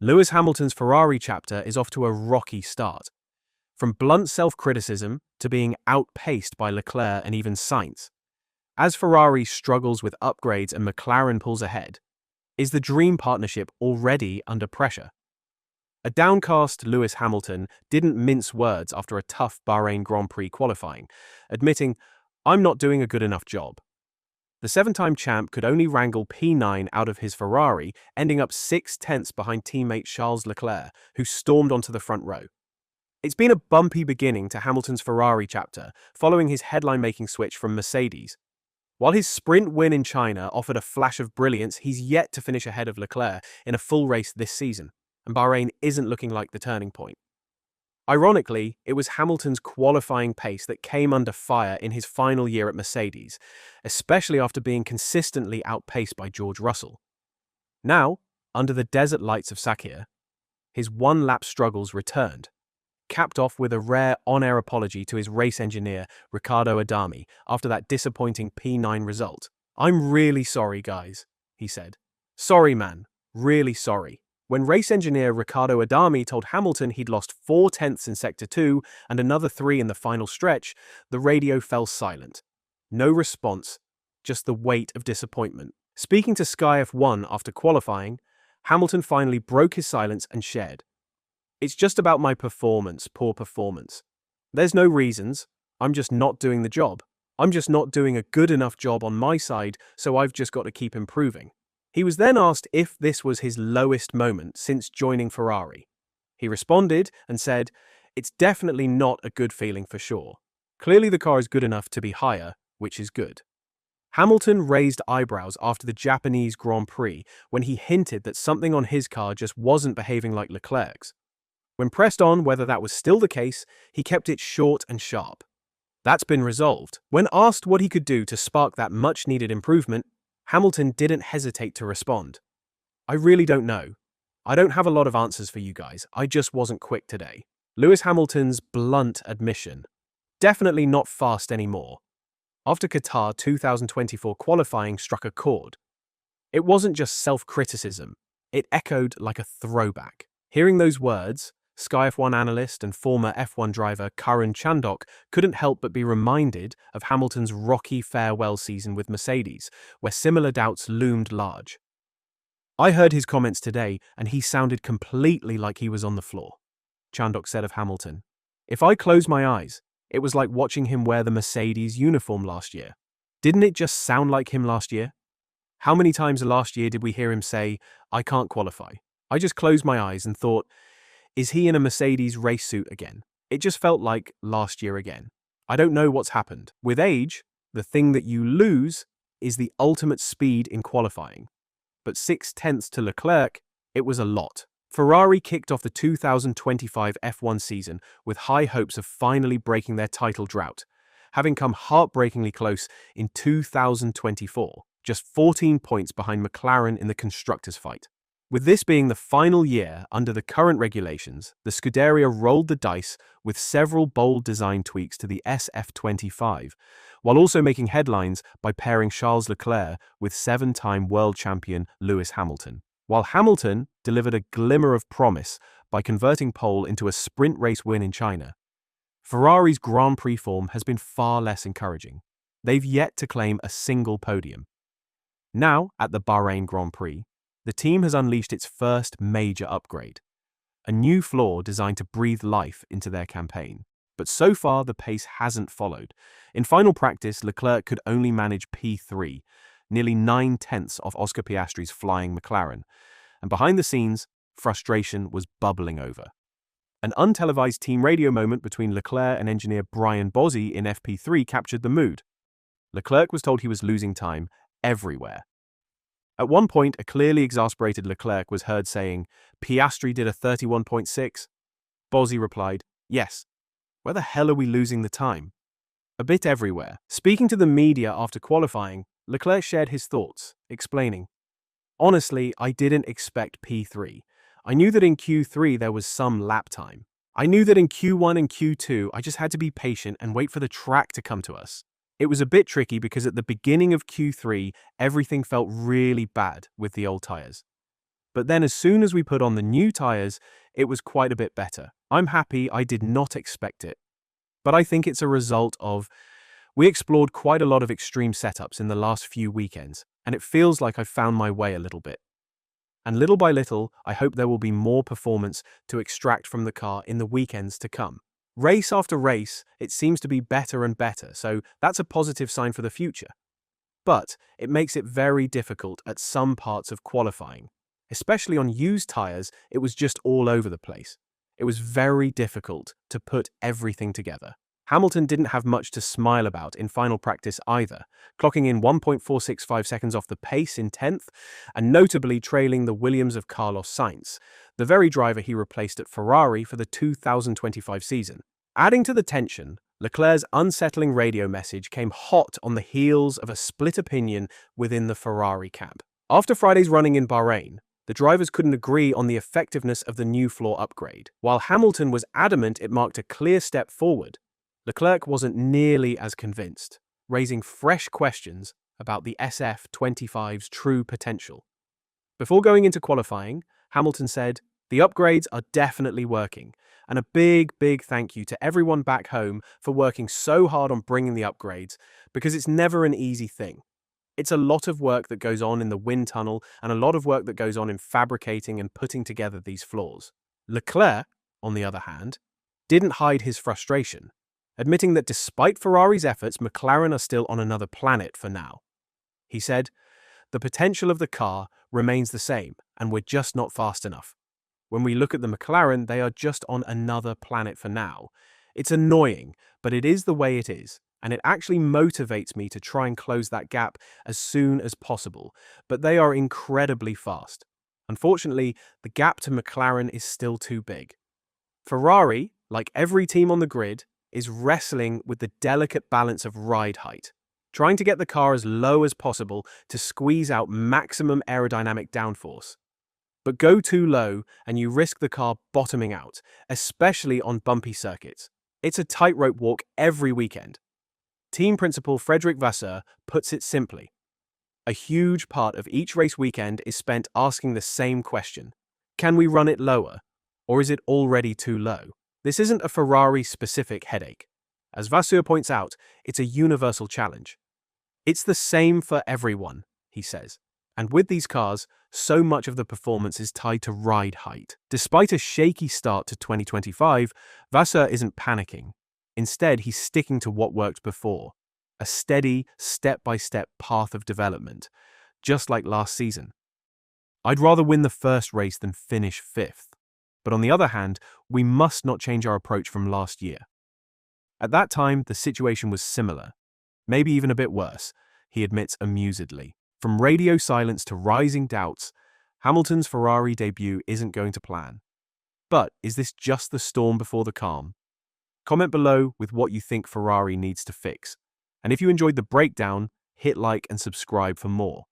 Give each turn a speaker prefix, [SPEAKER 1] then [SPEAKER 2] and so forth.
[SPEAKER 1] Lewis Hamilton's Ferrari chapter is off to a rocky start. From blunt self-criticism to being outpaced by Leclerc and even Sainz. As Ferrari struggles with upgrades and McLaren pulls ahead, is the dream partnership already under pressure? A downcast Lewis Hamilton didn't mince words after a tough Bahrain Grand Prix qualifying, admitting, "I'm not doing a good enough job." The seven-time champ could only wrangle P9 out of his Ferrari, ending up 6/10 behind teammate Charles Leclerc, who stormed onto the front row. It's been a bumpy beginning to Hamilton's Ferrari chapter, following his headline-making switch from Mercedes. While his sprint win in China offered a flash of brilliance, he's yet to finish ahead of Leclerc in a full race this season, and Bahrain isn't looking like the turning point. Ironically, it was Hamilton's qualifying pace that came under fire in his final year at Mercedes, especially after being consistently outpaced by George Russell. Now, under the desert lights of Sakir, his one-lap struggles returned, capped off with a rare on-air apology to his race engineer, Riccardo Adami, after that disappointing P9 result. "I'm really sorry, guys," he said. "Sorry, man. Really sorry." When race engineer Riccardo Adami told Hamilton he'd lost 4/10 in Sector 2 and another 3 in the final stretch, the radio fell silent. No response, just the weight of disappointment. Speaking to Sky F1 after qualifying, Hamilton finally broke his silence and shared, "It's just about my performance, poor performance. There's no reasons, I'm just not doing the job. I'm just not doing a good enough job on my side, so I've just got to keep improving." He was then asked if this was his lowest moment since joining Ferrari. He responded and said, "It's definitely not a good feeling for sure. Clearly the car is good enough to be higher, which is good." Hamilton raised eyebrows after the Japanese Grand Prix when he hinted that something on his car just wasn't behaving like Leclerc's. When pressed on whether that was still the case, he kept it short and sharp. That's been resolved. When asked what he could do to spark that much-needed improvement, Hamilton didn't hesitate to respond. "I really don't know. I don't have a lot of answers for you guys. I just wasn't quick today." Lewis Hamilton's blunt admission. Definitely not fast anymore. After Qatar 2024 qualifying struck a chord. It wasn't just self-criticism. It echoed like a throwback. Hearing those words, Sky F1 analyst and former F1 driver Karan Chandok couldn't help but be reminded of Hamilton's rocky farewell season with Mercedes, where similar doubts loomed large. "I heard his comments today, and he sounded completely like he was on the floor," Chandok said of Hamilton. "If I close my eyes, it was like watching him wear the Mercedes uniform last year. Didn't it just sound like him last year? How many times last year did we hear him say, 'I can't qualify'? I just closed my eyes and thought, is he in a Mercedes race suit again? It just felt like last year again. I don't know what's happened. With age, the thing that you lose is the ultimate speed in qualifying. But 6/10 to Leclerc, it was a lot." Ferrari kicked off the 2025 F1 season with high hopes of finally breaking their title drought, having come heartbreakingly close in 2024, just 14 points behind McLaren in the constructors' fight. With this being the final year under the current regulations, the Scuderia rolled the dice with several bold design tweaks to the SF25, while also making headlines by pairing Charles Leclerc with seven-time world champion Lewis Hamilton. While Hamilton delivered a glimmer of promise by converting pole into a sprint race win in China, Ferrari's Grand Prix form has been far less encouraging. They've yet to claim a single podium. Now, at the Bahrain Grand Prix, the team has unleashed its first major upgrade, a new floor designed to breathe life into their campaign. But so far, the pace hasn't followed. In final practice, Leclerc could only manage P3, nearly 9/10 of Oscar Piastri's flying McLaren, and behind the scenes, frustration was bubbling over. An untelevised team radio moment between Leclerc and engineer Brian Bozzi in FP3 captured the mood. Leclerc was told he was losing time everywhere. At one point, a clearly exasperated Leclerc was heard saying, "Piastri did a 31.6. Bozzi replied, "Yes. Where the hell are we losing the time?" A bit everywhere. Speaking to the media after qualifying, Leclerc shared his thoughts, explaining, "Honestly, I didn't expect P3. I knew that in Q3 there was some lap time. I knew that in Q1 and Q2 I just had to be patient and wait for the track to come to us. It was a bit tricky because at the beginning of Q3, everything felt really bad with the old tyres. But then as soon as we put on the new tires, it was quite a bit better. I'm happy. I did not expect it. But I think it's a result of we explored quite a lot of extreme setups in the last few weekends, and it feels like I've found my way a little bit. And little by little, I hope there will be more performance to extract from the car in the weekends to come. Race after race, it seems to be better and better, so that's a positive sign for the future. But it makes it very difficult at some parts of qualifying. Especially on used tyres, it was just all over the place. It was very difficult to put everything together. Hamilton didn't have much to smile about in final practice either, clocking in 1.465 seconds off the pace in 10th, and notably trailing the Williams of Carlos Sainz, the very driver he replaced at Ferrari for the 2025 season. Adding to the tension, Leclerc's unsettling radio message came hot on the heels of a split opinion within the Ferrari camp. After Friday's running in Bahrain, the drivers couldn't agree on the effectiveness of the new floor upgrade. While Hamilton was adamant it marked a clear step forward, Leclerc wasn't nearly as convinced, raising fresh questions about the SF25's true potential. Before going into qualifying, Hamilton said, "The upgrades are definitely working, and a big thank you to everyone back home for working so hard on bringing the upgrades, because it's never an easy thing. It's a lot of work that goes on in the wind tunnel and a lot of work that goes on in fabricating and putting together these floors." Leclerc, on the other hand, didn't hide his frustration, admitting that despite Ferrari's efforts, McLaren are still on another planet for now. He said, "The potential of the car remains the same, and we're just not fast enough. When we look at the McLaren, they are just on another planet for now. It's annoying, but it is the way it is, and it actually motivates me to try and close that gap as soon as possible, but they are incredibly fast. Unfortunately, the gap to McLaren is still too big." Ferrari, like every team on the grid, is wrestling with the delicate balance of ride height, trying to get the car as low as possible to squeeze out maximum aerodynamic downforce. But go too low and you risk the car bottoming out, especially on bumpy circuits. It's a tightrope walk every weekend. Team principal Frederick Vasseur puts it simply. A huge part of each race weekend is spent asking the same question. Can we run it lower? Or is it already too low? This isn't a Ferrari-specific headache. As Vasseur points out, it's a universal challenge. It's the same for everyone, he says. And with these cars, so much of the performance is tied to ride height. Despite a shaky start to 2025, Vasseur isn't panicking. Instead, he's sticking to what worked before, a steady, step-by-step path of development, just like last season. "I'd rather win the first race than finish fifth. But on the other hand, we must not change our approach from last year." At that time, the situation was similar, maybe even a bit worse, he admits amusedly. From radio silence to rising doubts, Hamilton's Ferrari debut isn't going to plan. But is this just the storm before the calm? Comment below with what you think Ferrari needs to fix. And if you enjoyed the breakdown, hit like and subscribe for more.